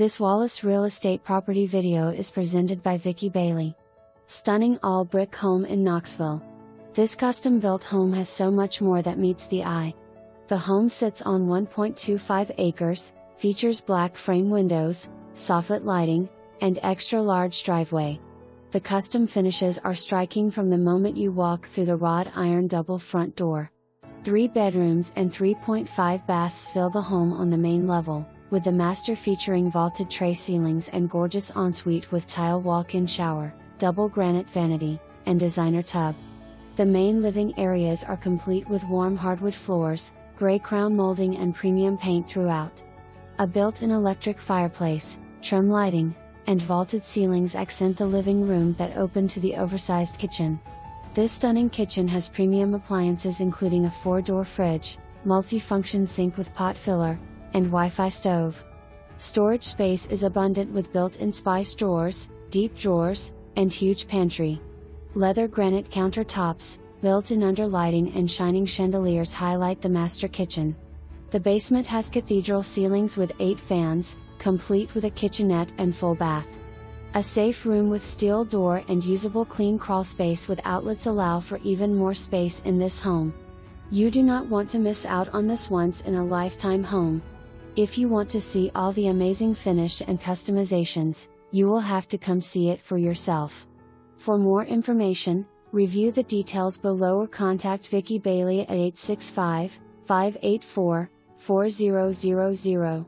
This Wallace Real Estate property video is presented by Vicky Bailey. Stunning all-brick home in Knoxville. This custom-built home has so much more that meets the eye. The home sits on 1.25 acres, features black frame windows, soffit lighting, and extra-large driveway. The custom finishes are striking from the moment you walk through the wrought iron double front door. 3 bedrooms and 3.5 baths fill the home on the main level, with the master featuring vaulted tray ceilings and gorgeous ensuite with tile walk-in shower, double granite vanity, and designer tub. The main living areas are complete with warm hardwood floors, gray crown molding and premium paint throughout. A built-in electric fireplace, trim lighting, and vaulted ceilings accent the living room that open to the oversized kitchen. This stunning kitchen has premium appliances including a 4-door fridge, multi-function sink with pot filler, and Wi-Fi stove. Storage space is abundant with built-in spice drawers, deep drawers, and huge pantry. Leather granite countertops, built-in underlighting and shining chandeliers highlight the master kitchen. The basement has cathedral ceilings with 8 fans, complete with a kitchenette and full bath. A safe room with steel door and usable clean crawl space with outlets allow for even more space in this home. You do not want to miss out on this once-in-a-lifetime home. If you want to see all the amazing finished and customizations, you will have to come see it for yourself. For more information, review the details below or contact Vicky Bailey at 865-584-4000.